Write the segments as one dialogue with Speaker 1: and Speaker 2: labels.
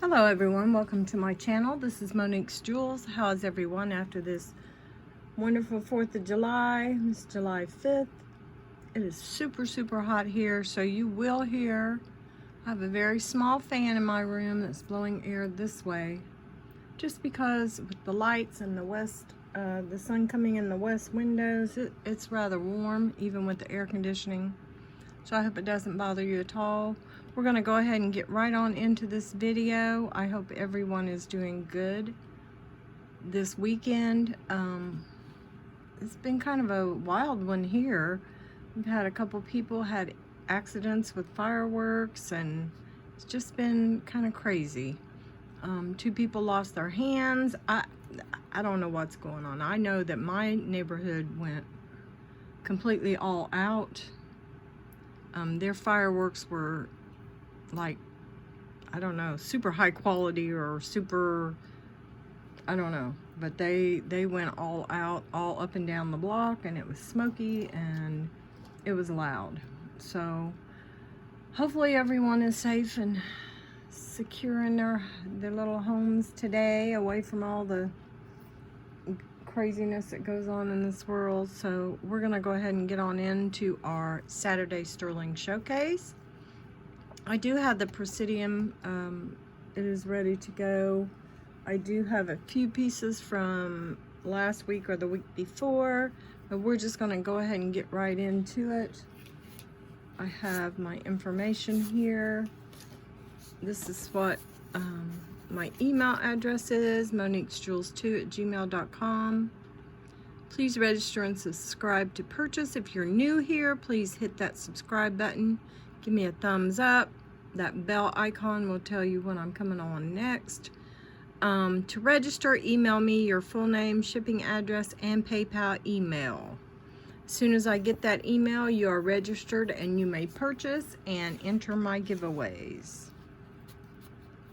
Speaker 1: Hello everyone, welcome to my channel. This is Monique's Jewels. How is everyone after this wonderful 4th of July? It's July 5th. It is super hot here, so you will hear I have a very small fan in my room that's blowing air this way, just because with the lights and the sun coming in the west windows, it's rather warm even with the air conditioning. So I hope it doesn't bother you at all. We're going to go ahead and get right on into this video. I hope everyone is doing good this weekend. It's been kind of a wild one here. We've had a couple people had accidents with fireworks, and it's just been kind of crazy. 2 people lost their hands. I don't know what's going on. I know that my neighborhood went completely all out. Their fireworks were like, I don't know, super high quality or super, I don't know, but they went all out, all up and down the block, and it was smoky and it was loud. So hopefully everyone is safe and secure in their little homes today, away from all the craziness that goes on in this world. So we're gonna go ahead and get on into our Saturday sterling showcase. I do have the Presidium, it is ready to go. I do have a few pieces from last week or the week before, but we're just gonna go ahead and get right into it. I have my information here. This is what my email address is, moniquesjewels2@gmail.com. Please register and subscribe to purchase. If you're new here, please hit that subscribe button. Give me a thumbs up. That bell icon will tell you when I'm coming on next. To register, email me your full name, shipping address, and PayPal email. As soon as I get that email, you are registered and you may purchase and enter my giveaways.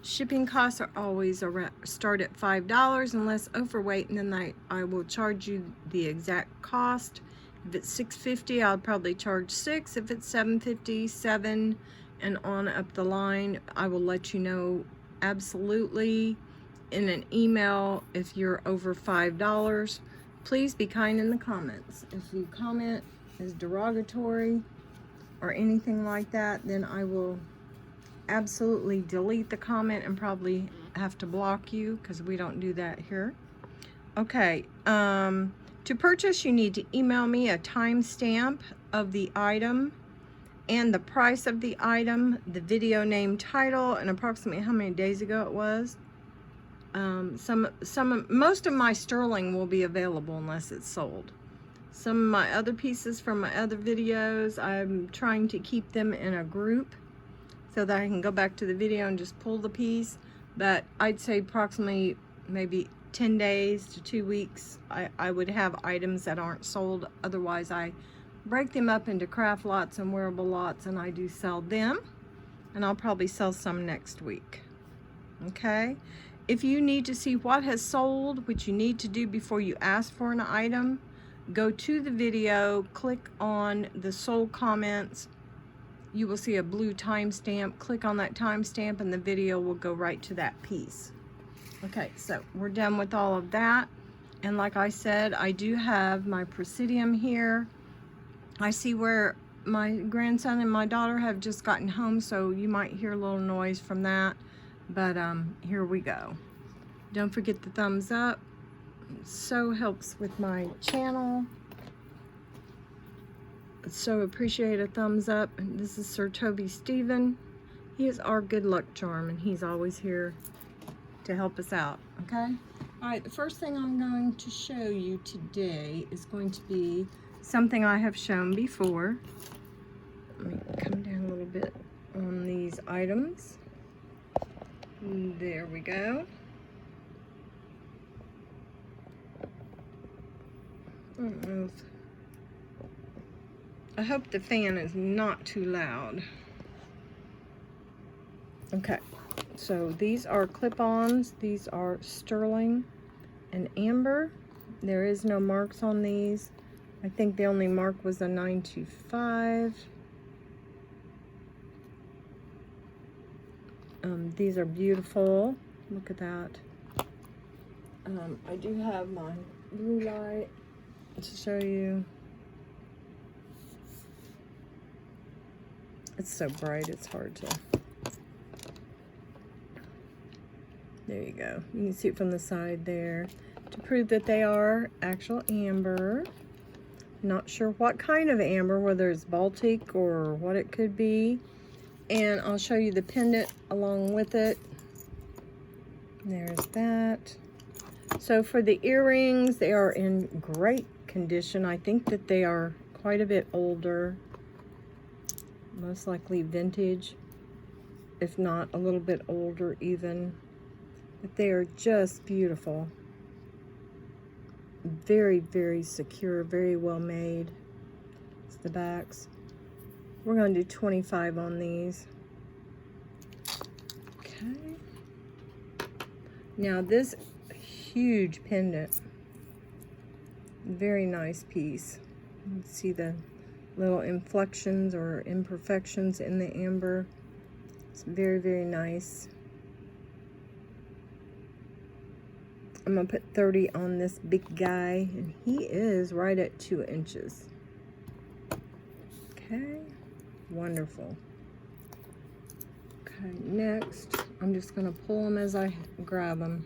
Speaker 1: Shipping costs are always start at $5 unless overweight, and then I will charge you the exact cost. If it's $6.50, I'll probably charge $6. If it's $7.50, $7, and on up the line, I will let you know absolutely in an email if you're over $5. Please be kind in the comments. If you comment is derogatory or anything like that, then I will absolutely delete the comment and probably have to block you, because we don't do that here. Okay, to purchase, you need to email me a timestamp of the item and the price of the item, the video name, title, and approximately how many days ago it was. Most of my sterling will be available unless it's sold. Some of my other pieces from my other videos, I'm trying to keep them in a group so that I can go back to the video and just pull the piece. But I'd say approximately maybe 10 days to 2 weeks, I would have items that aren't sold. Otherwise, I break them up into craft lots and wearable lots, and I do sell them. And I'll probably sell some next week. Okay? If you need to see what has sold, which you need to do before you ask for an item, go to the video, click on the sold comments. You will see a blue timestamp. Click on that timestamp and the video will go right to that piece. Okay, so we're done with all of that. And like I said, I do have my Presidium here. I see where my grandson and my daughter have just gotten home, so you might hear a little noise from that. But here we go. Don't forget the thumbs up. It so helps with my channel. So appreciate a thumbs up. This is Sir Toby Stephen. He is our good luck charm, and he's always here to help us out. Okay? All right, the first thing I'm going to show you today is going to be something I have shown before. Let me come down a little bit on these items. There we go. I don't know if, I hope the fan is not too loud. Okay, so these are clip-ons. These are sterling and amber. There is no marks on these. I think the only mark was a 925. These are beautiful. Look at that. I do have my blue light to show you. It's so bright, it's hard to. There you go. You can see it from the side there to prove that they are actual amber. Not sure what kind of amber, whether it's Baltic or what it could be. And I'll show you the pendant along with it. There's that. So for the earrings, they are in great condition. I think that they are quite a bit older. Most likely vintage, if not a little bit older even. But they are just beautiful. Very, very secure, very well made. It's the backs. We're going to do 25 on these. Okay. Now this huge pendant. Very nice piece. You can see the little inflections or imperfections in the amber. It's very, very nice. I'm gonna put 30 on this big guy, and he is right at 2 inches. Okay, wonderful. Okay, next, I'm just gonna pull them as I grab them.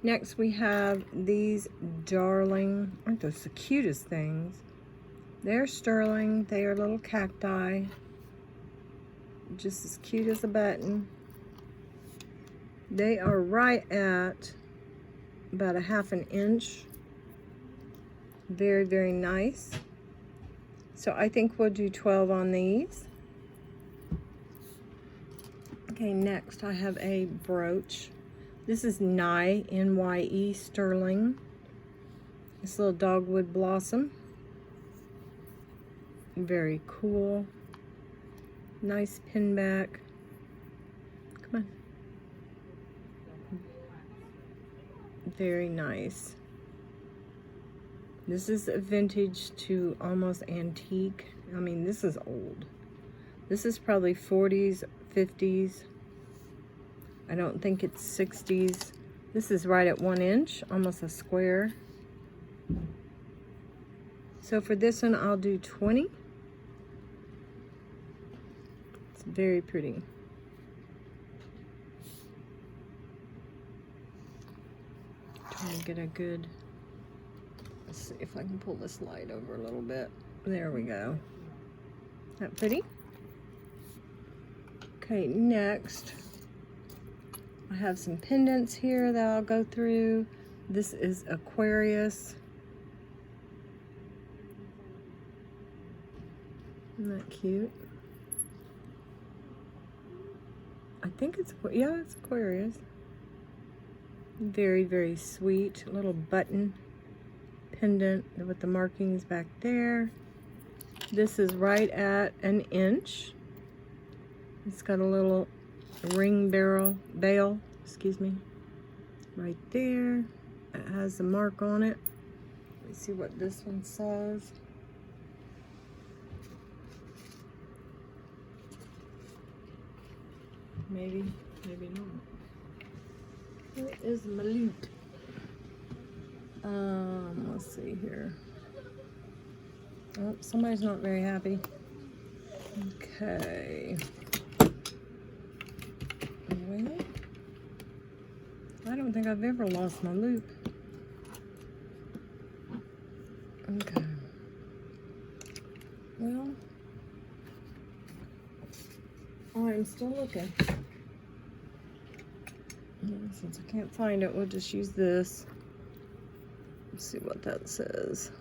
Speaker 1: Next, we have these darling, aren't those the cutest things? They're sterling, they are little cacti. Just as cute as a button. They are right at about a 1/2 inch. Very, very nice. So I think we'll do 12 on these. Okay, next I have a brooch. This is Nye, N-Y-E, sterling. This little dogwood blossom. Very cool. Nice pin back. Come on. Very nice. This is a vintage to almost antique. I mean, this is old. This is probably 40s, 50s. I don't think it's 60s. This is right at 1 inch, almost a square. So for this one, I'll do 20. It's very pretty. Trying to get a good, let's see if I can pull this light over a little bit. There we go. That pretty? Okay, next I have some pendants here that I'll go through. This is Aquarius. Isn't that cute? I think it's, yeah, it's Aquarius. Very, very sweet. A little button pendant with the markings back there. This is right at 1 inch. It's got a little ring bail, excuse me, right there. It has a mark on it. Let's see what this one says. Maybe, maybe not. Where is my loot? Let's see here. Oh, somebody's not very happy. Okay. Well, I don't think I've ever lost my loop. Okay. Well, I'm still looking. Since I can't find it, we'll just use this. Let's see what that says.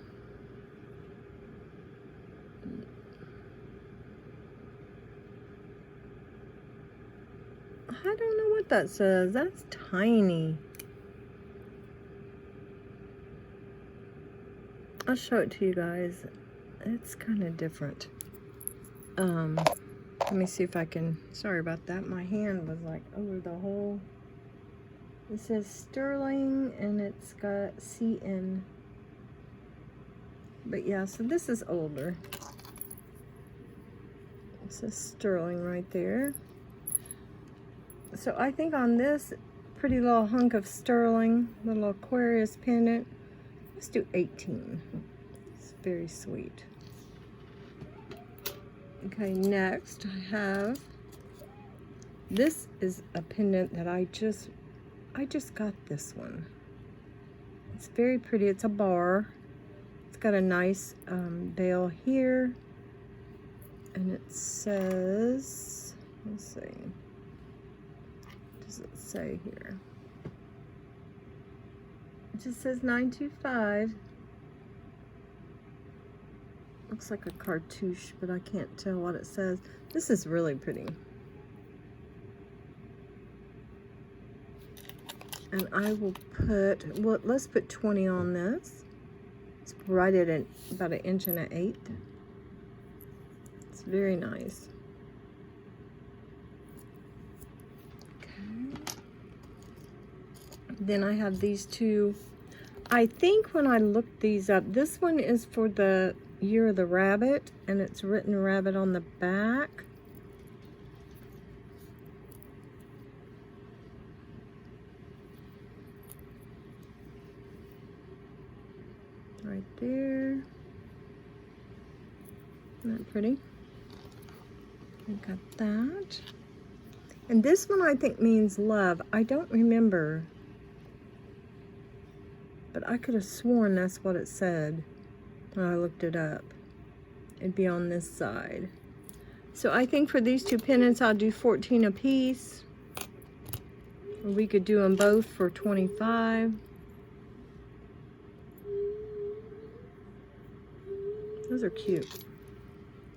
Speaker 1: I don't know what that says. That's tiny. I'll show it to you guys. It's kind of different. Let me see if I can, sorry about that. My hand was like over the whole. It says sterling and it's got CN. But yeah, so this is older. It says sterling right there. So I think on this pretty little hunk of sterling, little Aquarius pendant, let's do 18. It's very sweet. Okay, next I have, this is a pendant that I just got this one. It's very pretty. It's a bar. It's got a nice bail here. And it says, let's see, what does it say here? It just says 925. Looks like a cartouche, but I can't tell what it says. This is really pretty. And I will put, well, let's put 20 on this. It's right at about 1 1/8 inches. It's very nice. Okay. Then I have these two. I think when I looked these up, this one is for the Year of the Rabbit, and it's written rabbit on the back. Right there. Isn't that pretty? I got that. And this one I think means love. I don't remember. But I could have sworn that's what it said when I looked it up. It'd be on this side. So I think for these two pendants, I'll do 14 a piece. Or we could do them both for 25. Those are cute.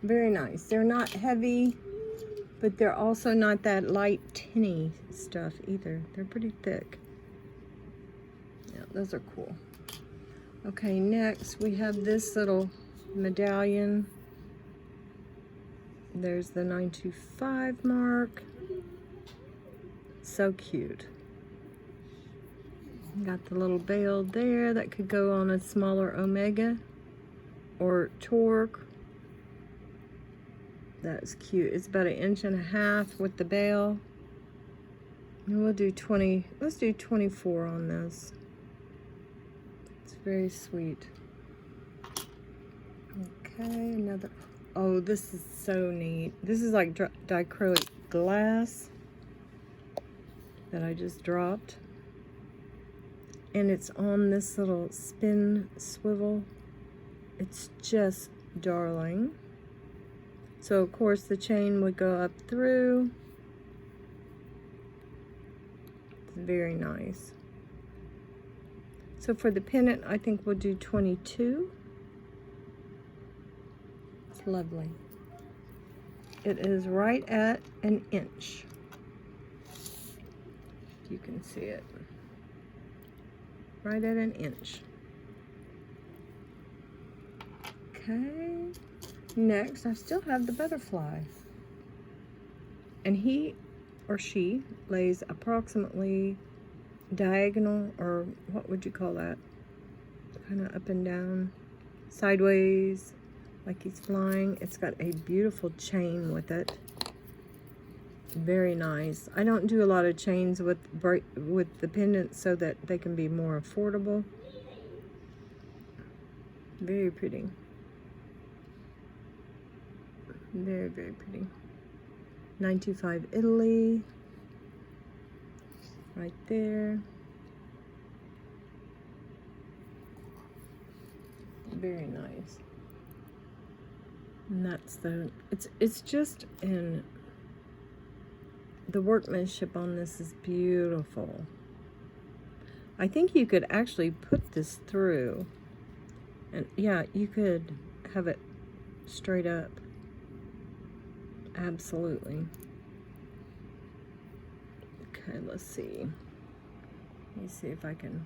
Speaker 1: Very nice. They're not heavy, but they're also not that light tinny stuff either. They're pretty thick. Yeah, those are cool. Okay, next we have this little medallion. There's the 925 mark. So cute. Got the little bail there that could go on a smaller omega or torque. That's cute. It's about 1.5 inches with the bail. And we'll do 20, let's do 24 on this. It's very sweet. Okay, another, oh, this is so neat. This is like diacrylic glass that I just dropped. And it's on this little spin swivel. It's just darling. So of course the chain would go up through. It's very nice. So for the pendant, I think we'll do 22. It's lovely. It is right at 1 inch. You can see it. Right at 1 inch. Okay. Next, I still have the butterfly. And he or she lays approximately diagonal, or what would you call that? Kind of up and down, sideways, like he's flying. It's got a beautiful chain with it. Very nice. I don't do a lot of chains with the pendants so that they can be more affordable. Very pretty. Very, very pretty. 925 Italy. Right there. Very nice. And that's the, it's just in, the workmanship on this is beautiful. I think you could actually put this through. And yeah, you could have it straight up. Absolutely. Okay, let's see. Let me see if I can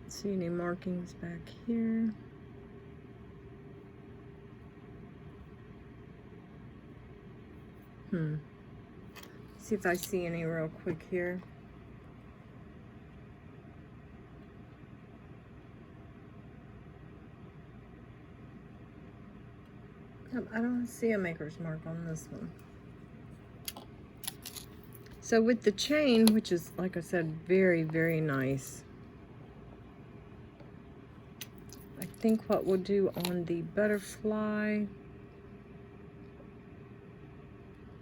Speaker 1: see any markings back here. See if I see any real quick here. I don't see a maker's mark on this one. So with the chain, which is, like I said, very, very nice, I think what we'll do on the butterfly,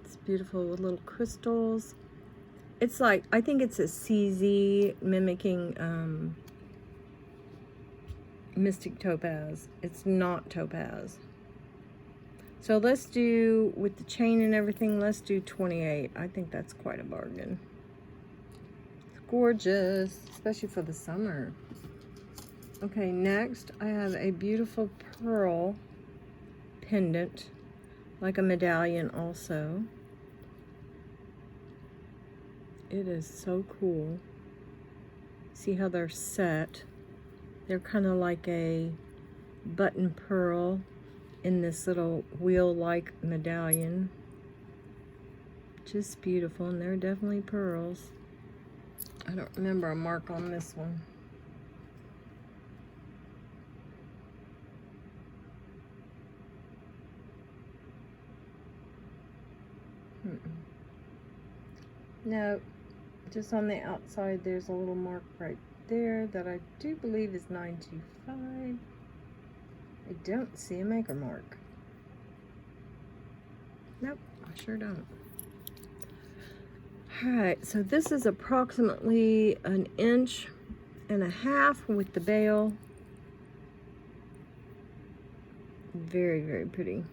Speaker 1: it's beautiful with little crystals. It's like, I think it's a CZ mimicking Mystic Topaz. It's not topaz. So let's do, with the chain and everything, let's do 28. I think that's quite a bargain. It's gorgeous, especially for the summer. Okay, next I have a beautiful pearl pendant, like a medallion also. It is so cool. See how they're set? They're kind of like a button pearl in this little wheel-like medallion. Just beautiful, and they're definitely pearls. I don't remember a mark on this one. No, just on the outside there's a little mark right there that I do believe is 925. I don't see a maker mark. Nope, I sure don't. Alright, so this is approximately 1.5 inches with the bail. Very, very pretty.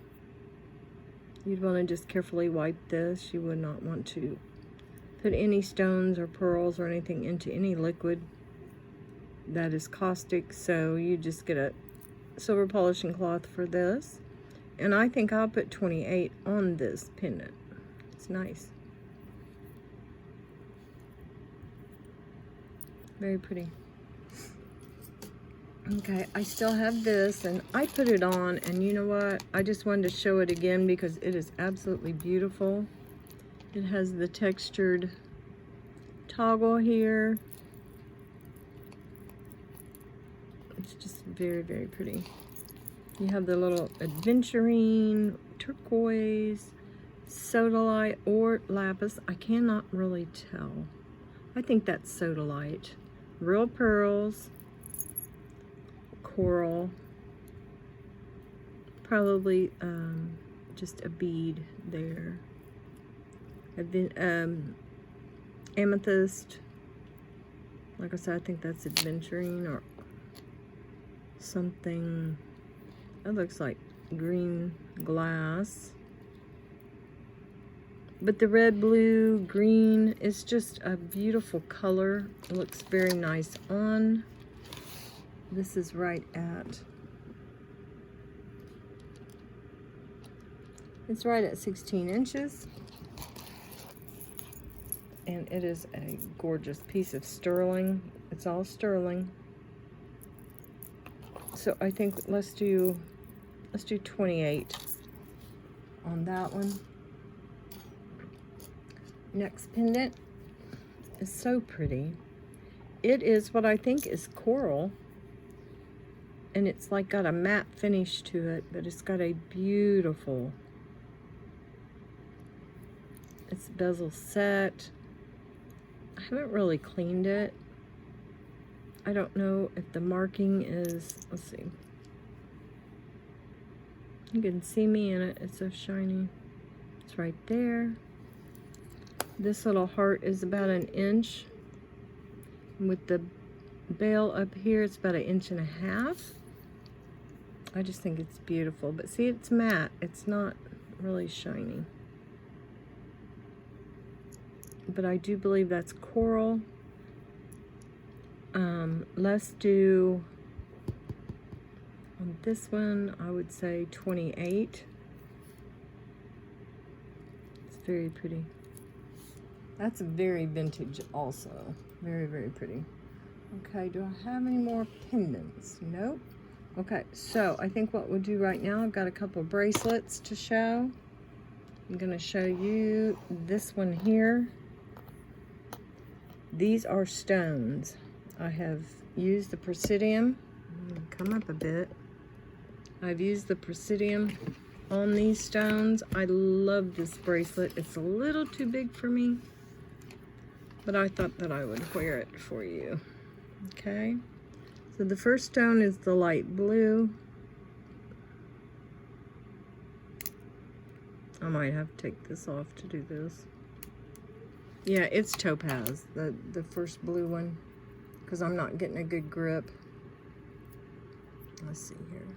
Speaker 1: You'd want to just carefully wipe this. You would not want to put any stones or pearls or anything into any liquid that is caustic, so you just get a silver polishing cloth for this. And I think I'll put 28 on this pendant. It's nice. Very pretty. Okay, I still have this, and I put it on, and you know what? I just wanted to show it again because it is absolutely beautiful. It has the textured toggle here. It's just very, very pretty. You have the little adventurine, turquoise, sodalite, or lapis. I cannot really tell. I think that's sodalite. Real pearls, coral, probably just a bead there. Amethyst. Like I said, I think that's adventurine or something. It looks like green glass. But the red, blue, green is just a beautiful color. It looks very nice on. This is right at, it's right at 16 inches. And it is a gorgeous piece of sterling. It's all sterling. So I think let's do 28 on that one. Next pendant is so pretty. It is what I think is coral, and it's like got a matte finish to it, but it's got a beautiful, it's bezel set. I haven't really cleaned it. I don't know if the marking is, let's see. You can see me in it, it's so shiny. It's right there. This little heart is about 1 inch. With the bail up here, it's about 1.5 inches. I just think it's beautiful. But see, it's matte. It's not really shiny. But I do believe that's coral. Let's do, on this one, I would say 28. It's very pretty. That's very vintage also. Very, very pretty. Okay, do I have any more pendants? Nope. Okay, so I think what we'll do right now, I've got a couple of bracelets to show. I'm gonna show you this one here. These are stones. I have used the Presidium. Come up a bit. I've used the Presidium on these stones. I love this bracelet. It's a little too big for me. but I thought that I would wear it for you. Okay, so the first stone is the light blue. I might have to take this off to do this. Yeah, it's topaz, the first blue one, because I'm not getting a good grip. Let's see here.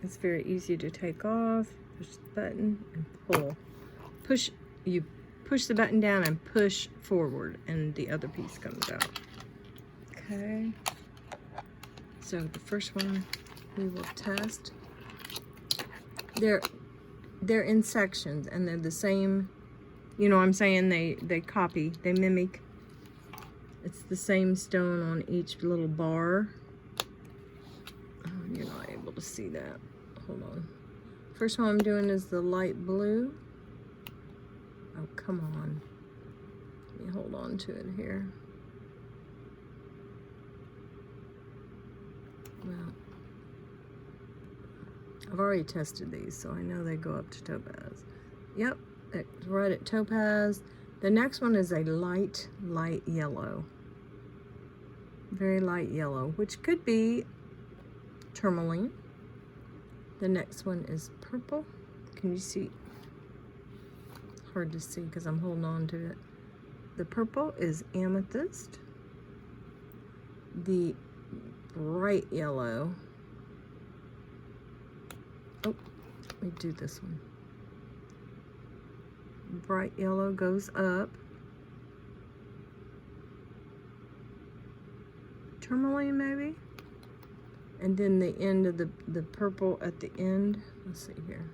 Speaker 1: It's very easy to take off. Push the button and pull. You push the button down and push forward, and the other piece comes out. Okay. So the first one we will test. They're in sections, and they're the same. You know what I'm saying? They copy, they mimic. It's the same stone on each little bar. Oh, you're not able to see that. Hold on. First one I'm doing is the light blue. Oh, come on. Let me hold on to it here. Well, I've already tested these, so I know they go up to topaz. Yep, it's right at topaz. The next one is a light yellow. Very light yellow, which could be tourmaline. The next one is purple. Can you see? Hard to see because I'm holding on to it. The purple is amethyst. The bright yellow. Oh, let me do this one. Bright yellow goes up. Tourmaline maybe? And then the end of the purple at the end. Let's see here.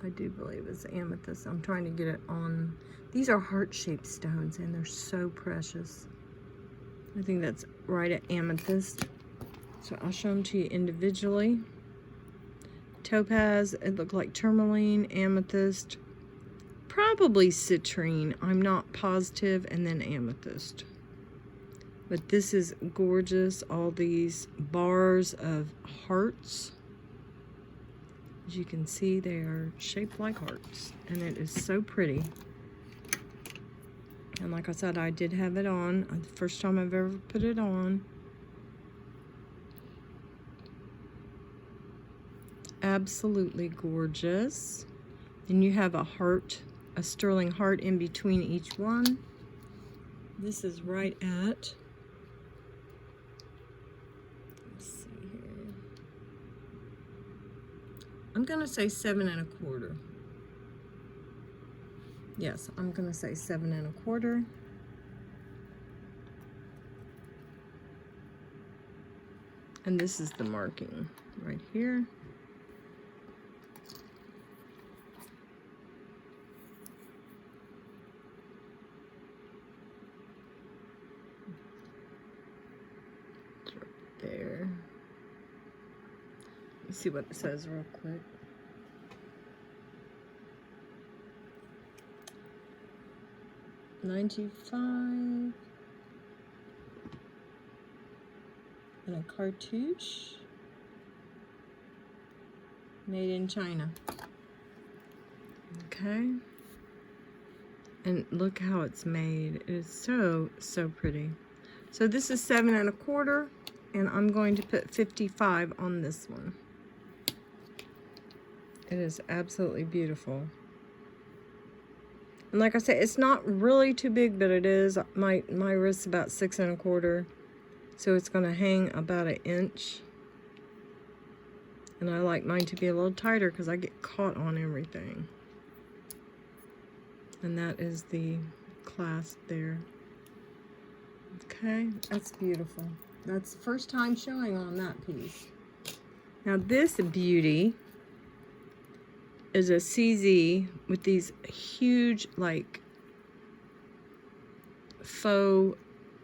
Speaker 1: I do believe it's amethyst. I'm trying to get it on. These are heart-shaped stones, and they're so precious. I think that's right at amethyst. So I'll show them to you individually. Topaz, it looked like tourmaline, amethyst, probably citrine. I'm not positive, and then amethyst. But this is gorgeous. All these bars of hearts. As you can see, they are shaped like hearts, and it is so pretty. And like I said, I did have it on. The first time I've ever put it on. Absolutely gorgeous. And you have a heart, a sterling heart in between each one. This is right at, let's see here. I'm gonna say 7 1/4. Yes, I'm gonna say 7 1/4. And this is the marking right here. It's right there. Let me see what it says real quick. $95 and a cartouche made in China. Okay, and look how it's made. It is so pretty. So this is 7 1/4, and I'm going to put 55 on this one. It is absolutely beautiful. And like I said, it's not really too big, but it is. My wrist's about 6 1/4, so it's going to hang about 1 inch. And I like mine to be a little tighter because I get caught on everything. And that is the clasp there. Okay, that's beautiful. That's the first time showing on that piece. Now this beauty is a CZ with these huge, like, faux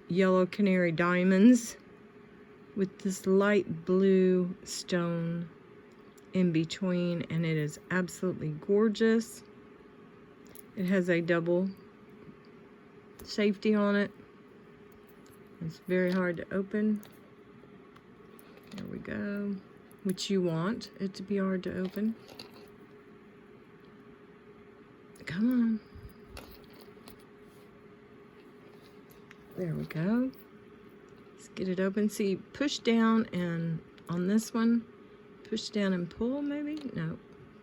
Speaker 1: yellow canary diamonds with this light blue stone in between, and it is absolutely gorgeous. It has a double safety on it. It's very hard to open. There we go. Which you want it to be hard to open. Come on. There we go. Let's get it open. See, push down, and on this one, push down and pull maybe? No.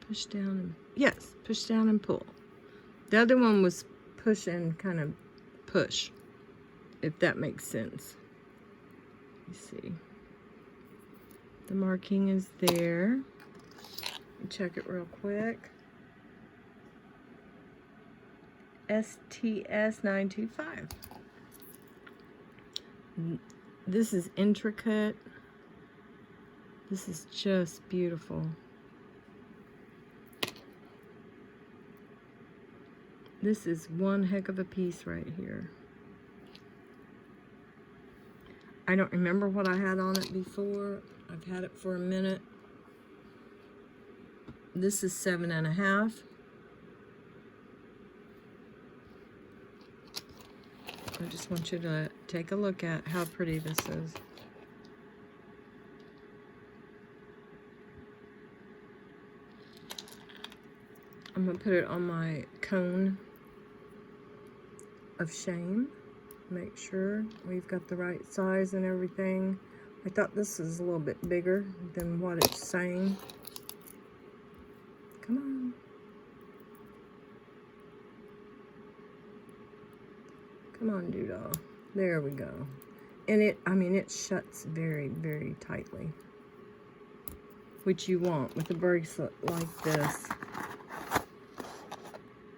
Speaker 1: Push down and, yes, push down and pull. The other one was push and kind of push, if that makes sense. You see. The marking is there. Check it real quick. STS 925. This is intricate. This is just beautiful. This is one heck of a piece right here. I don't remember what I had on it before. I've had it for a minute. This is 7.5. I just want you to take a look at how pretty this is. I'm going to put it on my cone of shame. Make sure we've got the right size and everything. I thought this was a little bit bigger than what it's saying. Come on. Come on, doodle. There we go. And it, I mean, it shuts very, very tightly, which you want with a bracelet like this.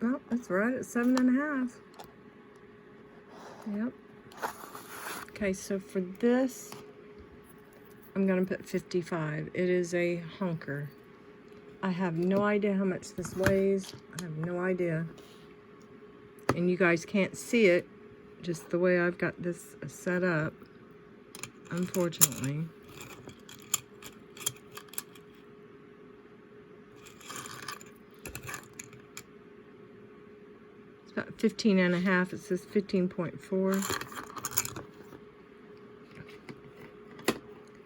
Speaker 1: Oh, that's right, it's 7.5. Yep. Okay, so for this, I'm gonna put 55. It is a hunker. I have no idea how much this weighs. I have no idea. And you guys can't see it, just the way I've got this set up, unfortunately. It's about 15.5. It says 15.4.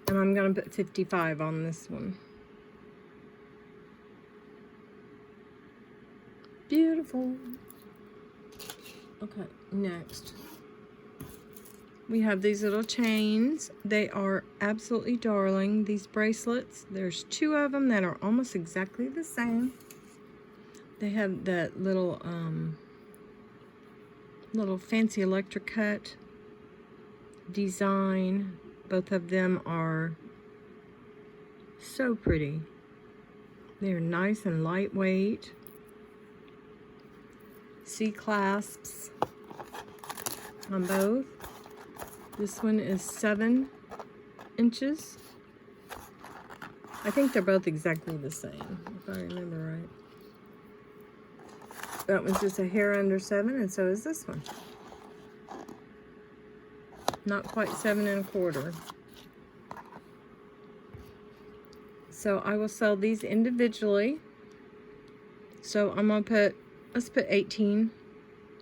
Speaker 1: And I'm gonna put 55 on this one. Beautiful. Okay, next. We have these little chains. They are absolutely darling. These bracelets, there's 2 of them that are almost exactly the same. They have that little fancy electric cut design. Both of them are so pretty. They're nice and lightweight. C-clasps on both. This one is 7 inches. I think they're both exactly the same, if I remember right. That one's just a hair under 7, and so is this one. Not quite 7 1/4. So I will sell these individually. So I'm gonna put, let's put 18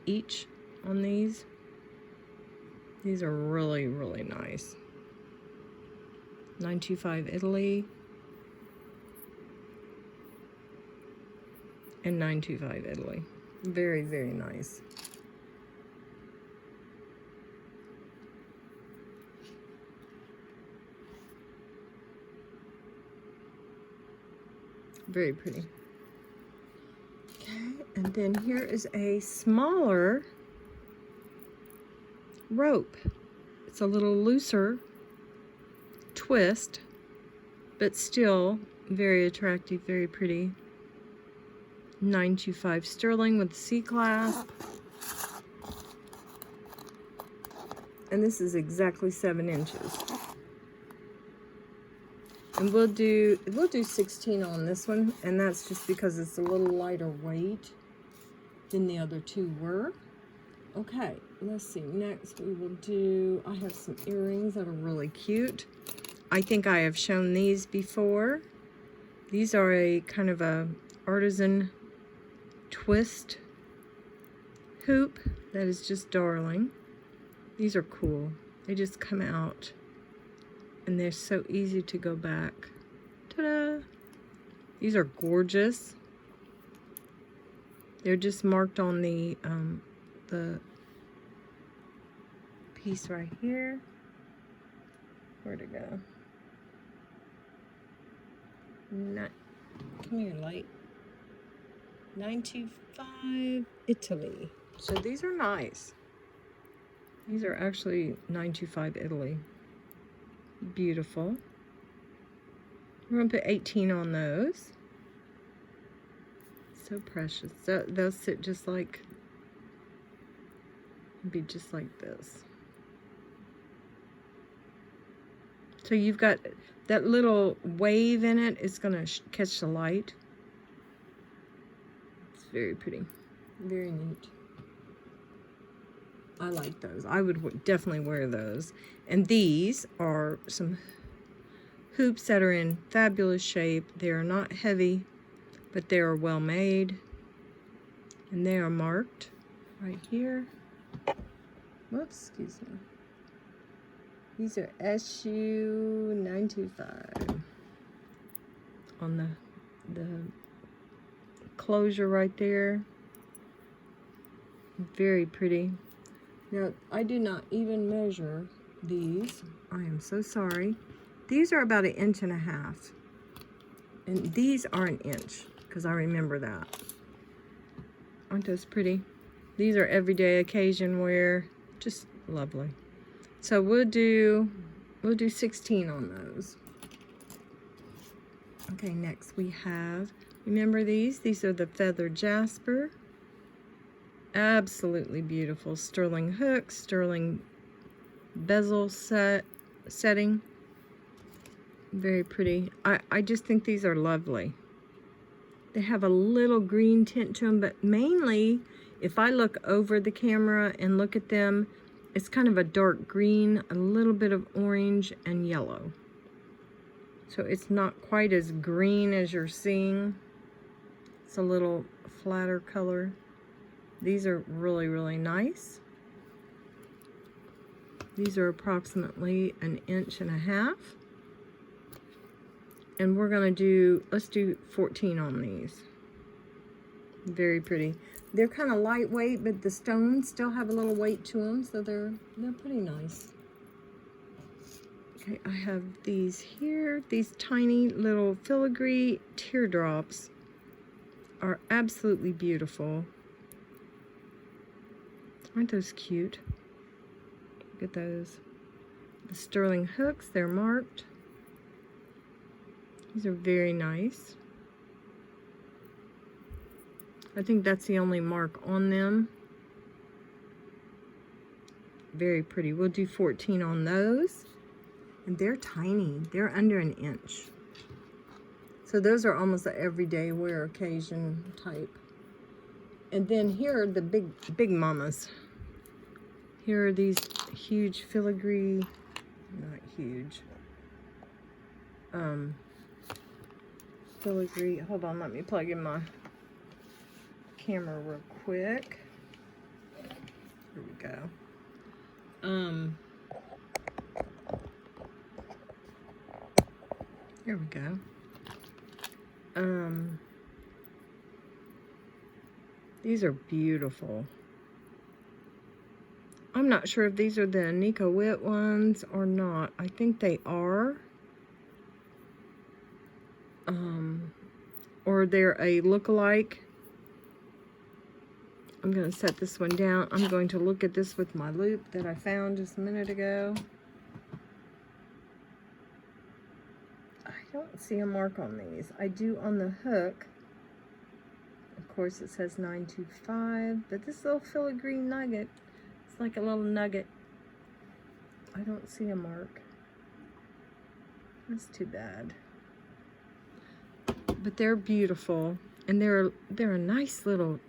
Speaker 1: each on these. These are really, really nice. 925 Italy and 925 Italy. Very, very nice. Very pretty. Okay, and then here is a smaller rope. It's a little looser twist, but still very attractive, very pretty. 925 sterling with C-clasp. And this is exactly 7 inches. And we'll do 16 on this one, and that's just because it's a little lighter weight than the other 2 were. Okay, let's see. Next we will do, I have some earrings that are really cute. I think I have shown these before. These are a kind of a artisan twist hoop that is just darling. These are cool. They just come out and they're so easy to go back. Ta-da! These are gorgeous. They're just marked on the piece right here. Where'd it go? Come here, light. 925 Italy. So these are nice. These are actually 925 Italy. Beautiful. We're gonna put 18 on those. So precious. So they'll sit just like, be just like this. So you've got that little wave in it. It's gonna catch the light. It's very pretty, very neat. I like those. I would definitely wear those. And these are some hoops that are in fabulous shape. They are not heavy, but they are well made. And they are marked right here. Whoops, excuse me. These are SU 925 on the closure right there. Very pretty. Now, I do not even measure these. I am so sorry. These are about 1.5 inches. And these are 1 inch, because I remember that. Aren't those pretty? These are everyday occasion wear. Just lovely. So we'll do 16 on those. Okay, next we have, remember these? These are the feather jasper. Absolutely beautiful. Sterling hook, sterling bezel setting. Very pretty. I just think these are lovely. They have a little green tint to them, but mainly, if I look over the camera and look at them, it's kind of a dark green, a little bit of orange and yellow. So it's not quite as green as you're seeing. It's a little flatter color. These are really, really nice. These are approximately 1.5 inches. And we're gonna do, let's do 14 on these. Very pretty. They're kind of lightweight, but the stones still have a little weight to them, so they're pretty nice. Okay, I have these here. These tiny little filigree teardrops are absolutely beautiful. Aren't those cute? Look at those. The sterling hooks, they're marked. These are very nice. I think that's the only mark on them. Very pretty. We'll do 14 on those. And they're tiny. They're under 1 inch. So those are almost an everyday wear occasion type. And then here are the big mamas. Here are these huge filigree, not huge, filigree. Hold on, let me plug in my camera real quick. Here we go. Here we go. These are beautiful. I'm not sure if these are the Anika Witt ones or not. I think they are. Or they're a look-alike. I'm going to set this one down. I'm going to look at this with my loop that I found just a minute ago. I don't see a mark on these. I do on the hook. Of course, it says 925, but this little filigree nugget, it's like a little nugget. I don't see a mark. That's too bad. But they're beautiful, and they're a nice little,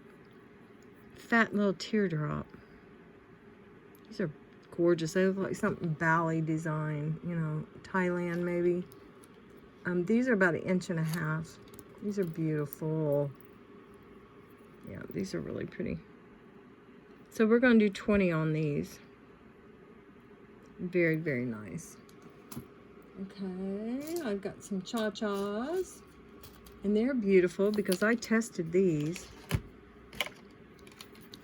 Speaker 1: fat little teardrop. These are gorgeous. They look like something Bali design, you know, Thailand maybe. These are about 1.5 inches. These are beautiful. Yeah, these are really pretty. So we're going to do 20 on these. Very, very nice. Okay, I've got some cha-chas. And they're beautiful because I tested these.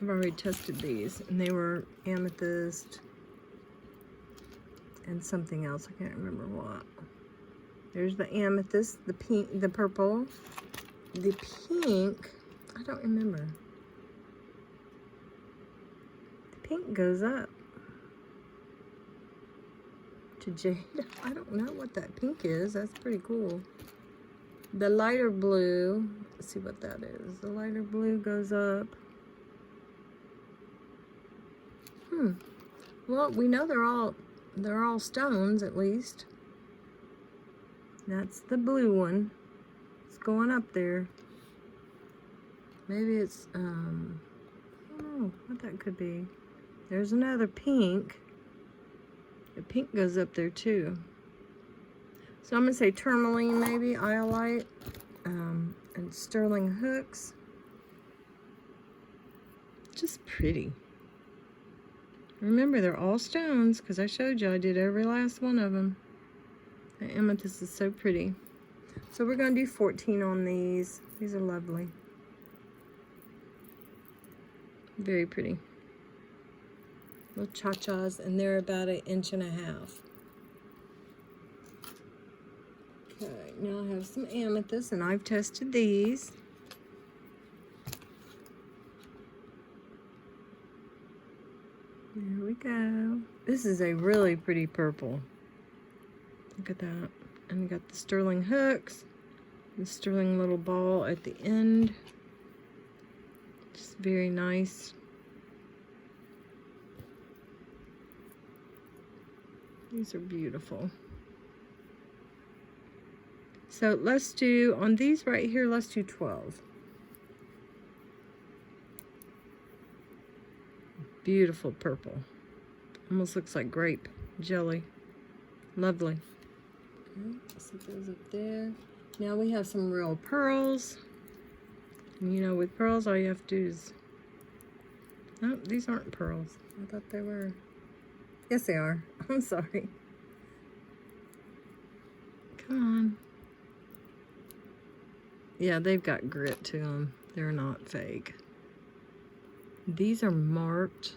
Speaker 1: I've already tested these, and they were amethyst and something else. I can't remember what. There's the amethyst, the pink, the purple, the pink. I don't remember. The pink goes up to jade. I don't know what that pink is. That's pretty cool. The lighter blue, let's see what that is. The lighter blue goes up. Well, we know they're all stones at least. That's the blue one. It's going up there. Maybe it's I don't know what that could be. There's another pink. The pink goes up there too. So I'm gonna say tourmaline, maybe iolite, and sterling hooks. Just pretty. Remember, they're all stones because I showed you I did every last one of them. The amethyst is so pretty. So we're going to do 14 on these. These are lovely. Very pretty. Little cha-chas, and they're about 1.5 inches. Okay, now I have some amethyst, and I've tested these. There we go. This is a really pretty purple. Look at that. And we got the sterling hooks, the sterling little ball at the end. Just very nice. These are beautiful. So let's do, on these right here, let's do 12. Beautiful purple. Almost looks like grape jelly. Lovely. Okay, set those up there. Now we have some real pearls. And you know, with pearls, all you have to do is... Nope, these aren't pearls. I thought they were. Yes, they are. I'm sorry. Come on. Yeah, they've got grit to them. They're not fake. These are marked,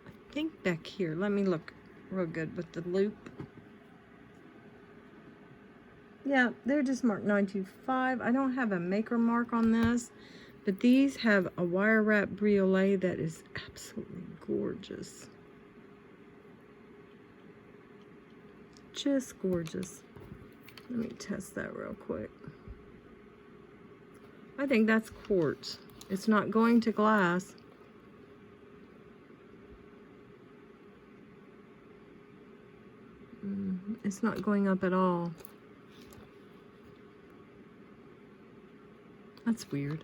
Speaker 1: I think back here. Let me look real good with the loop. Yeah, they're just marked 925. I don't have a maker mark on this, but these have a wire wrap briolet that is absolutely gorgeous. Just gorgeous. Let me test that real quick. I think that's quartz. It's not going to glass. It's not going up at all. That's weird.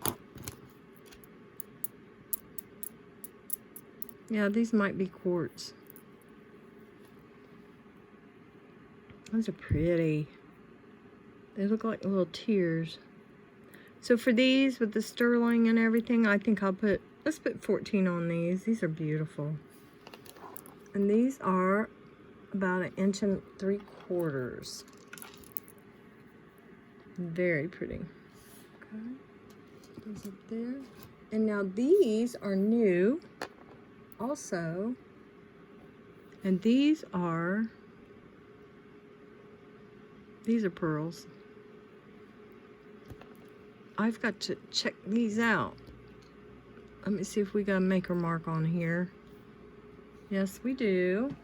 Speaker 1: Yeah, these might be quartz. Those are pretty. They look like little tears. So for these, with the sterling and everything, I think let's put 14 on these. These are beautiful. And these are about 1.75 inches. Very pretty. Okay, those up there. And now these are new also. And these are pearls. I've got to check these out. Let me see if we got a maker mark on here. Yes, we do.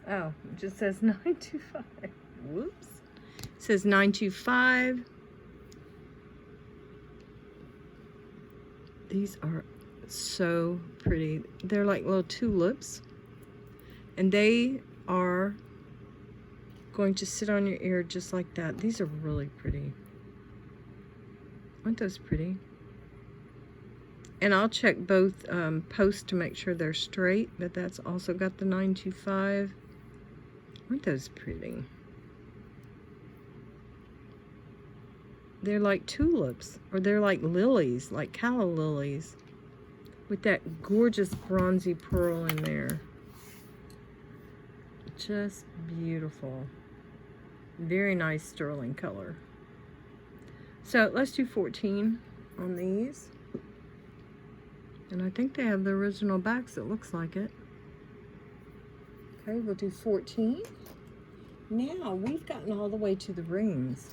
Speaker 1: Oh, it just says 925. Whoops. It says 925. These are so pretty. They're like little tulips. And they are going to sit on your ear just like that. These are really pretty. Aren't those pretty? And I'll check both posts to make sure they're straight, but that's also got the 925. Aren't those pretty? They're like tulips, or they're like lilies, like calla lilies, with that gorgeous bronzy pearl in there. Just beautiful. Very nice sterling color. So let's do 14 on these. And I think they have the original backs, it looks like it. Okay, we'll do 14. Now we've gotten all the way to the rings.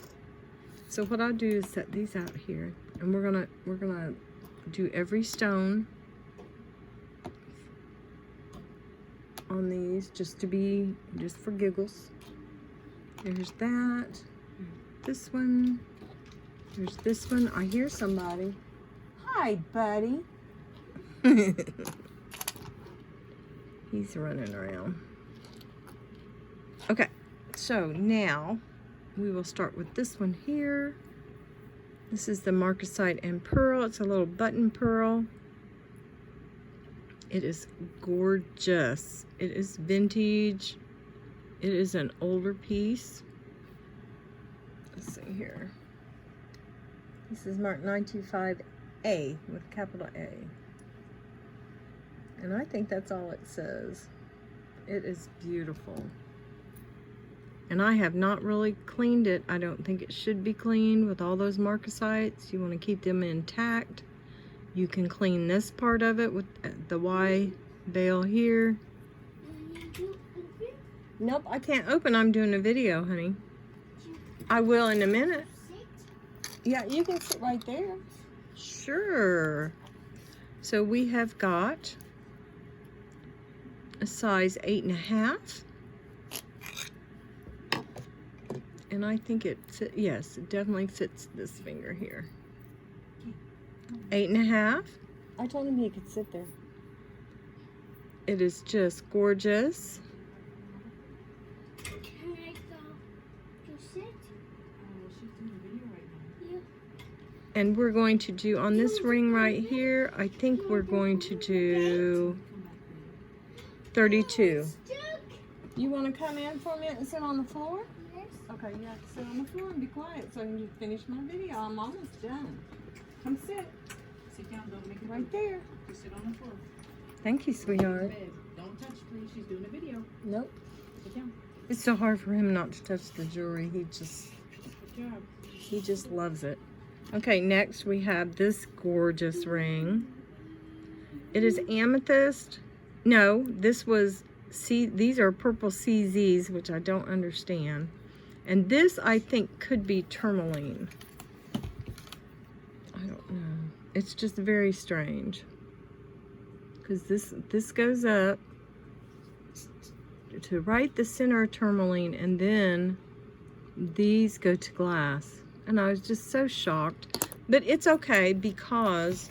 Speaker 1: So what I'll do is set these out here, and we're gonna do every stone on these just for giggles. There's that. This one. There's this one. I hear somebody. Hi, buddy. He's running around. Okay, so now we will start with this one here. This is the marcasite and pearl. It's a little button pearl. It is gorgeous. It is vintage. It is an older piece. Let's see here. This is marked 925A with capital A. And I think that's all it says. It is beautiful. And I have not really cleaned it. I don't think it should be cleaned with all those marcasites. You want to keep them intact. You can clean this part of it with the Y veil here. Nope, I can't open. I'm doing a video, honey. I will in a minute. Yeah, you can sit right there. Sure. So we have got a size 8.5. And I think it fit, yes, it definitely fits this finger here. 8.5. I told him he could sit there. It is just gorgeous.
Speaker 2: Can I go to sit? She's doing a video right now. Yeah.
Speaker 1: And we're going to do on this ring right here, I think we're going to do 32. You want to come in for a minute and sit on the floor?
Speaker 2: Yes.
Speaker 1: Okay, you have to sit on the floor and be quiet so I can just finish my video. I'm almost done. Come sit.
Speaker 2: Sit down, don't make it
Speaker 1: Right there.
Speaker 2: Just sit on the floor.
Speaker 1: Thank you, sweetheart.
Speaker 2: Don't touch, please. She's doing a video.
Speaker 1: Nope.
Speaker 2: Sit down.
Speaker 1: It's so hard for him not to touch the jewelry.
Speaker 2: Good job.
Speaker 1: He just loves it. Okay, next we have this gorgeous ring. It is amethyst. No, this was, see, these are purple CZs, which I don't understand. And this, I think, could be tourmaline. I don't know. It's just very strange. Because this goes up to right the center of tourmaline, and then these go to glass. And I was just so shocked. But it's okay because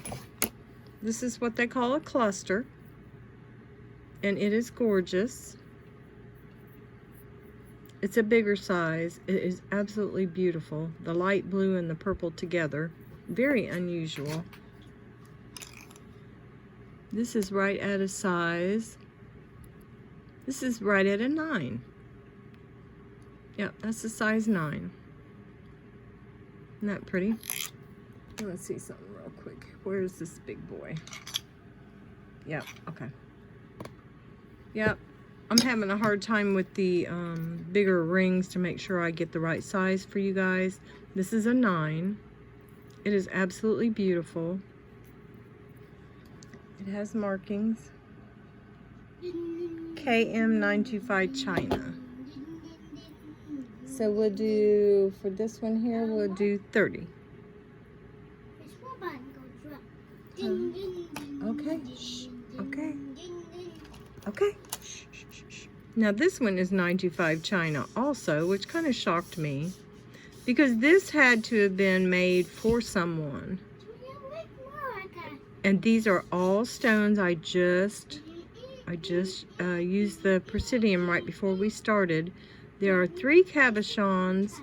Speaker 1: this is what they call a cluster. And it is gorgeous. It's a bigger size. It is absolutely beautiful. The light blue and the purple together. Very unusual. This is right at a size. This is right at a 9. Yep, that's a size 9. Isn't that pretty? Let's see something real quick. Where's this big boy? Yep, okay. Yep, I'm having a hard time with the bigger rings to make sure I get the right size for you guys. This is a 9. It is absolutely beautiful. It has markings. KM925 China. So we'll do, for this one here, we'll do 30. Okay. Shh. Okay. Okay. Shh, shh, shh, shh. Now this one is 925 China also, which kind of shocked me because this had to have been made for someone. And these are all stones. I just used the Presidium right before we started. There are 3 cabochons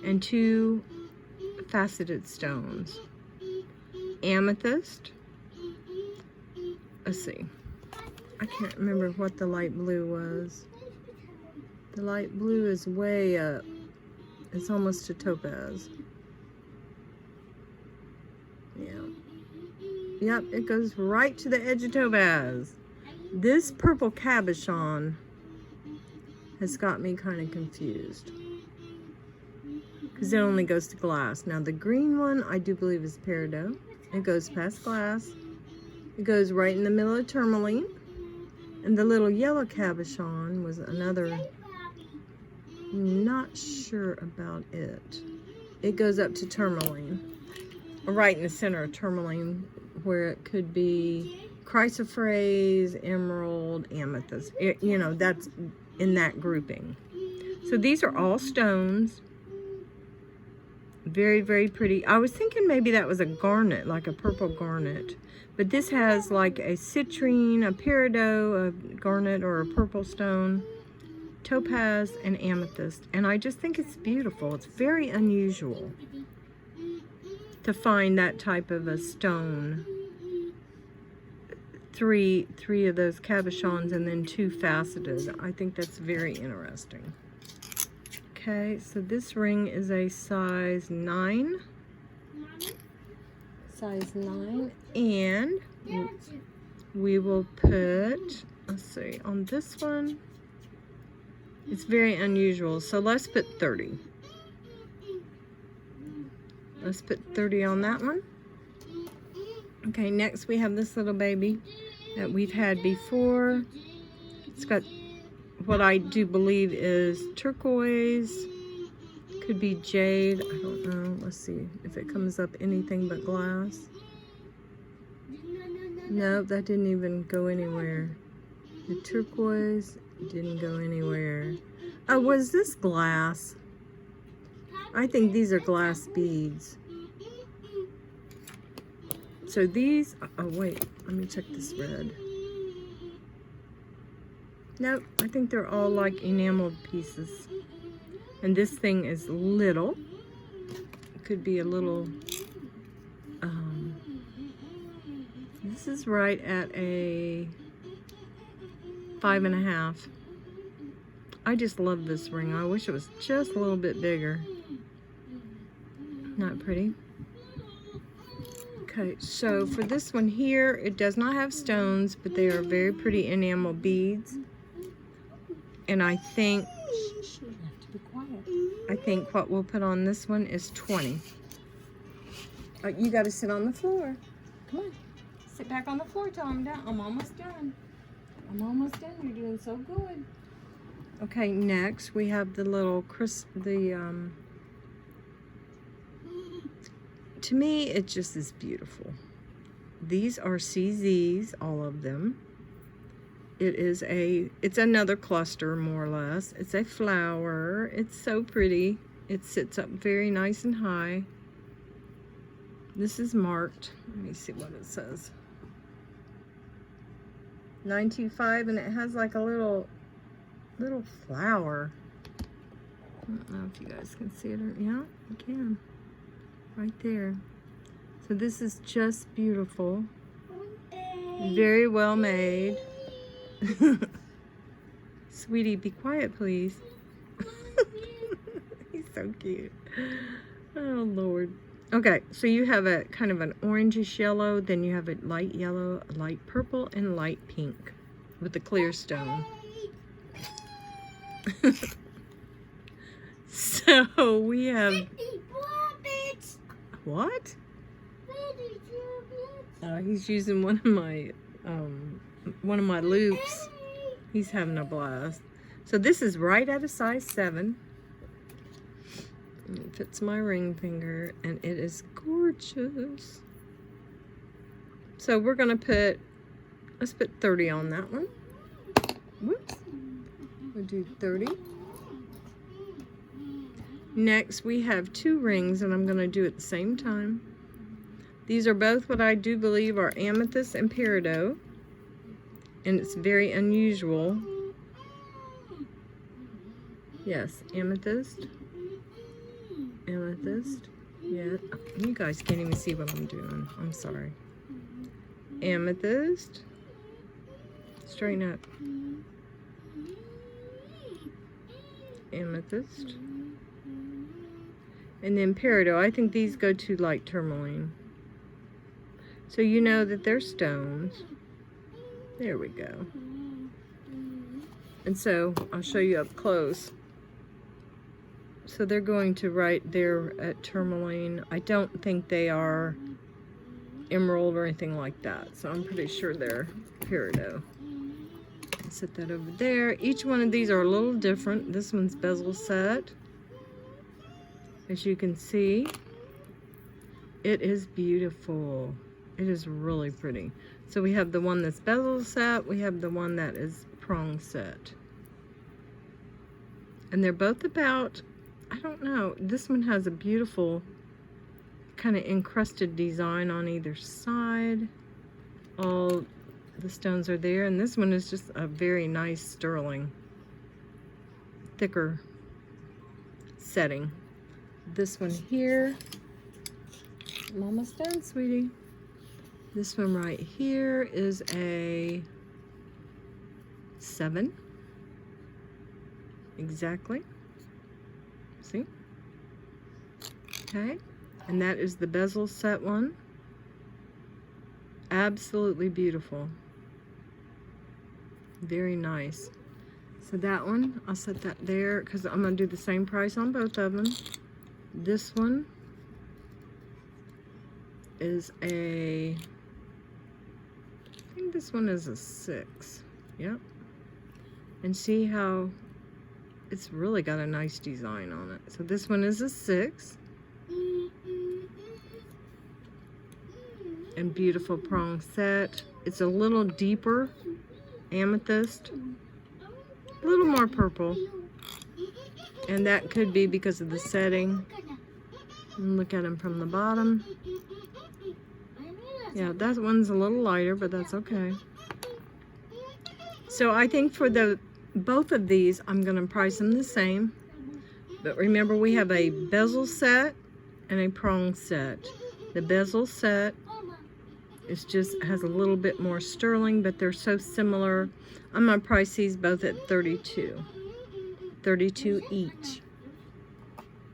Speaker 1: and 2 faceted stones. Amethyst. Let's see. I can't remember what the light blue was. The light blue is way up. It's almost a topaz. Yeah. Yep, it goes right to the edge of topaz. This purple cabochon has got me kind of confused because it only goes to glass. Now the green one I do believe is peridot. It goes past glass. It goes right in the middle of tourmaline. And the little yellow cabochon was another, not sure about it. It goes up to tourmaline, right in the center of tourmaline, where it could be chrysoprase, emerald, amethyst. You know, that's in that grouping. So these are all stones. Very, very pretty. I was thinking maybe that was a garnet, like a purple garnet. But this has like a citrine, a peridot, a garnet or a purple stone, topaz, and amethyst. And I just think it's beautiful. It's very unusual to find that type of a stone. Three of those cabochons and then 2 faceted. I think that's very interesting. Okay, so this ring is a size 9. Size 9, and we will put, let's see, on this one, it's very unusual, so let's put 30. Let's put 30 on that one. Okay, next we have this little baby that we've had before. It's got what I do believe is turquoise. Could be jade. I don't know. Let's see if it comes up anything but glass. No, that didn't even go anywhere. The turquoise didn't go anywhere. Oh, was this glass? I think these are glass beads. So these, oh wait, let me check this red. Nope, I think they're all like enameled pieces. And this thing is little. It could be a little, this is right at a 5.5. I just love this ring. I wish it was just a little bit bigger. Not pretty. Okay, so for this one here, it does not have stones, but they are very pretty enamel beads. And I think what we'll put on this one is 20. You got to sit on the floor. Come on. Sit back on the floor till I'm done. I'm almost done. I'm almost done. You're doing so good. Okay, next we have the little to me, it just is beautiful. These are CZs, all of them. It's another cluster, more or less. It's a flower. It's so pretty. It sits up very nice and high. This is marked. Let me see what it says. 925, and it has like a little flower. I don't know if you guys can see it or, yeah, you can. Right there. So this is just beautiful. Very well made. Sweetie, be quiet, please. He's so cute. Oh, Lord. Okay, so you have a kind of an orangish yellow, then you have a light yellow, a light purple, and light pink with the clear stone. So we have... What? He's using one of my loops. He's having a blast. So this is right at a size 7. It fits my ring finger, and it is gorgeous. So we're gonna let's put 30 on that one. Whoops. We'll do 30. Next, we have 2 rings, and I'm gonna do at the same time. These are both what I do believe are amethyst and peridot, and it's very unusual. Yes, amethyst. Amethyst. Yeah, you guys can't even see what I'm doing. I'm sorry. Amethyst. Straighten up. Amethyst. And then peridot. I think these go to light tourmaline. So you know that they're stones. There we go. And so I'll show you up close. So they're going to right there at tourmaline. I don't think they are emerald or anything like that. So I'm pretty sure they're peridot. Set that over there. Each one of these are a little different. This one's bezel set. As you can see, it is beautiful. It is really pretty. So we have the one that's bezel set. We have the one that is prong set. And they're both about, I don't know, this one has a beautiful kind of encrusted design on either side. All the stones are there, and this one is just a very nice sterling, thicker setting. This one here, I'm almost done, sweetie. This one right here is a 7. Exactly. See? Okay. And that is the bezel set one. Absolutely beautiful. Very nice. So that one, I'll set that there because I'm going to do the same price on both of them. This one is I think this one is a 6. Yep. And see how it's really got a nice design on it. So this one is a 6. And beautiful prong set. It's a little deeper amethyst, a little more purple, and that could be because of the setting. And look at them from the bottom. Yeah, that one's a little lighter, but that's okay. So I think for both of these, I'm going to price them the same. But remember, we have a bezel set and a prong set. The bezel set has a little bit more sterling, but they're so similar. I'm going to price these both at 32. 32 each.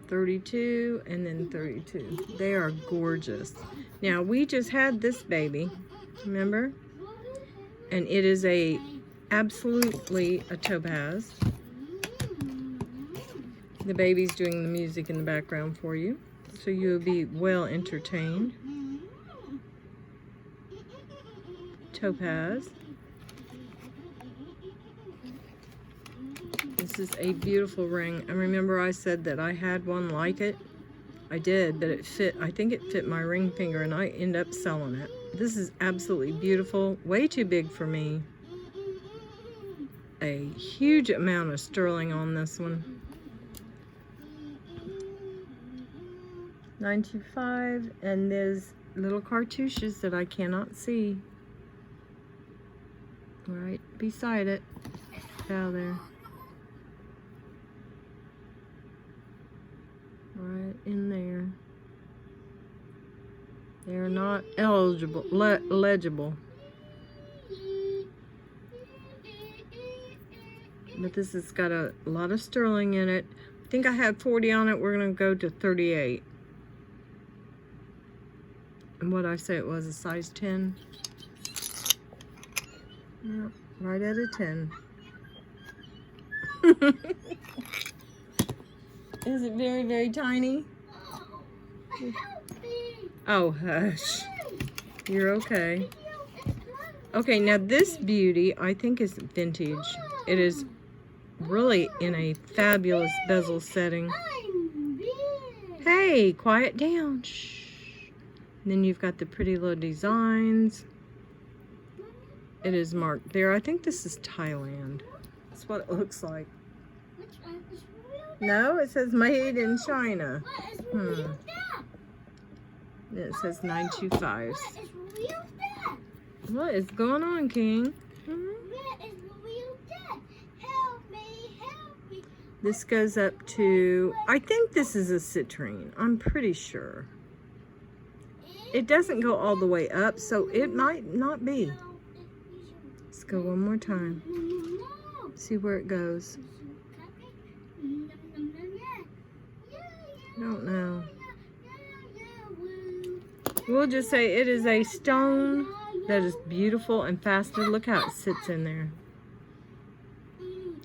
Speaker 1: 32 and then 32. They are gorgeous. Now, we just had this baby, remember? And it is absolutely a topaz. The baby's doing the music in the background for you, so you'll be well entertained. Topaz. This is a beautiful ring. And remember I said that I had one like it? I did, but I think it fit my ring finger, and I ended up selling it. This is absolutely beautiful. Way too big for me. A huge amount of sterling on this one. $9.25, and there's little cartouches that I cannot see. Right beside it. Out there. Right in there. They're not legible. But this has got a lot of sterling in it. I think I had 40 on it. We're going to go to 38. And what I say it was, a size 10. Yeah, right at a 10. Is it very, very tiny? Oh, hush. You're okay. Okay, now this beauty, I think, is vintage. It is really in a fabulous bezel setting. Hey, quiet down. Shh. And then you've got the pretty little designs. It is marked there. I think this is Thailand. That's what it looks like. No, it says made in China. It says 925. What is going on, King? This goes up to, I think this is a citrine. I'm pretty sure. It doesn't go all the way up, so it might not be. Let's go one more time. See where it goes. I don't know. We'll just say it is a stone that is beautiful and faceted. Look how it sits in there.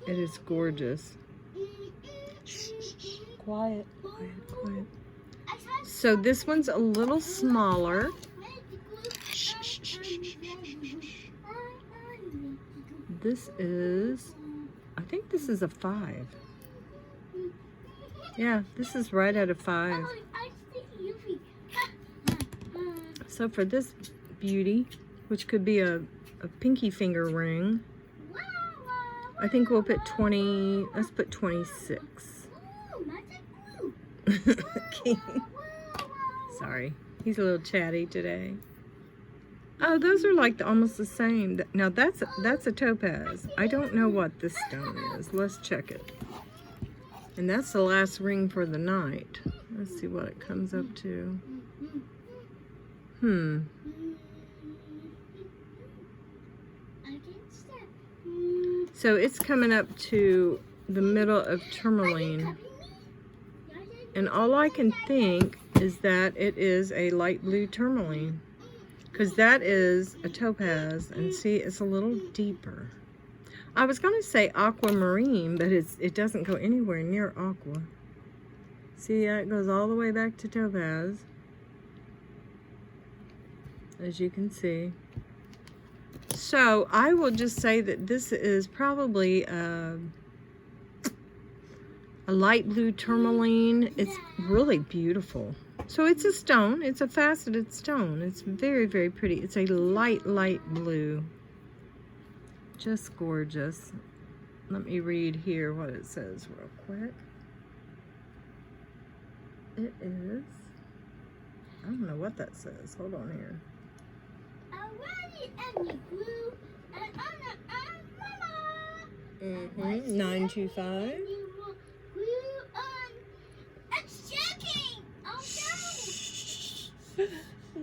Speaker 1: It is gorgeous. Shh, shh, shh. Quiet, quiet, quiet. So this one's a little smaller. This is, I think this is a 5. Yeah, this is right at a 5. So for this beauty, which could be a pinky finger ring, I think we'll put 20, let's put 26. King. Sorry, he's a little chatty today. Oh, those are like almost the same. Now that's a topaz. I don't know what this stone is. Let's check it. And that's the last ring for the night. Let's see what it comes up to. So it's coming up to the middle of tourmaline. And all I can think is that it is a light blue tourmaline. Because that is a topaz, and see, it's a little deeper. I was going to say aquamarine, but it doesn't go anywhere near aqua. See, it goes all the way back to topaz, as you can see. So I will just say that this is probably a light blue tourmaline. It's really beautiful. So it's a stone. It's a faceted stone. It's very, very pretty. It's a light, light blue. Just gorgeous. Let me read here what it says real quick. It is, I don't know what that says. Hold on here. 925.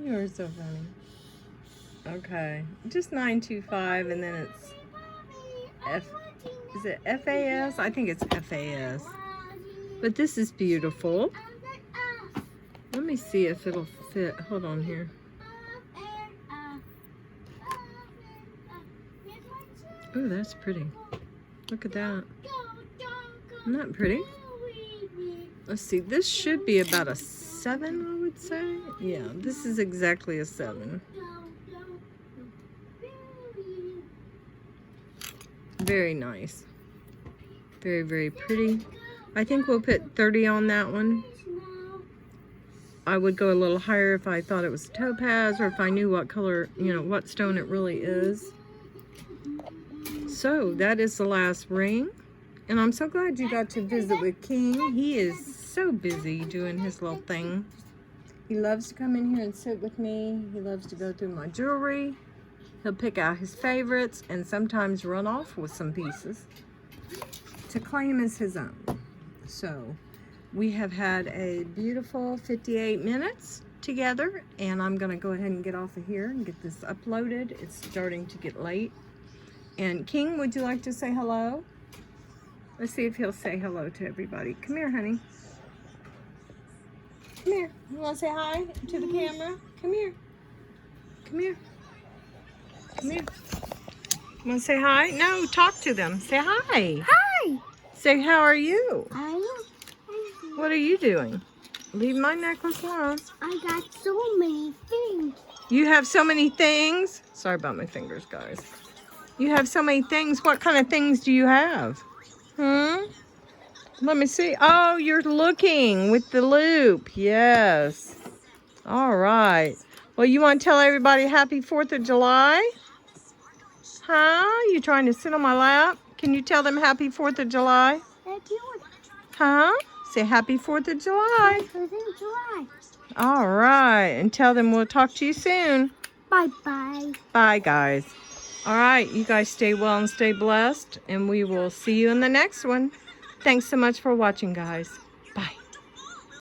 Speaker 1: You're so funny. Okay, just 925, and then it's is it FAS? I think it's FAS. But this is beautiful. Let me see if it'll fit. Hold on here. Oh, that's pretty. Look at that. Isn't that pretty? Let's see. This should be about a 7, I would say. Yeah, this is exactly a 7. Very nice. Very, very pretty. I think we'll put 30 on that one. I would go a little higher if I thought it was topaz, or if I knew what color, you know, what stone it really is. So that is the last ring. And I'm so glad you got to visit with King. He is so busy doing his little thing. He loves to come in here and sit with me. He loves to go through my jewelry. He'll pick out his favorites and sometimes run off with some pieces to claim as his own. So we have had a beautiful 58 minutes together, and I'm gonna go ahead and get off of here and get this uploaded. It's starting to get late. And King, would you like to say hello? Let's see if he'll say hello to everybody. Come here, honey. Come here. You want to say hi to the camera? Come here. Come here. Come here. You want to say hi? No, talk to them. Say hi.
Speaker 2: Hi.
Speaker 1: Say, how are you?
Speaker 2: I
Speaker 1: What are you doing? Leave my necklace alone.
Speaker 2: got so many things.
Speaker 1: You have so many things. Sorry about my fingers, guys. You have so many things. What kind of things do you have? Let me see. Oh, you're looking with the loop. Yes. All right. Well, you want to tell everybody happy 4th of July? Huh? You trying to sit on my lap? Can you tell them happy 4th of July?
Speaker 2: Thank you.
Speaker 1: Huh? Say happy 4th of July.
Speaker 2: 4th of July.
Speaker 1: All right. And tell them we'll talk to you soon.
Speaker 2: Bye-bye.
Speaker 1: Bye, guys. All right. You guys stay well and stay blessed. And we will see you in the next one. Thanks so much for watching, guys.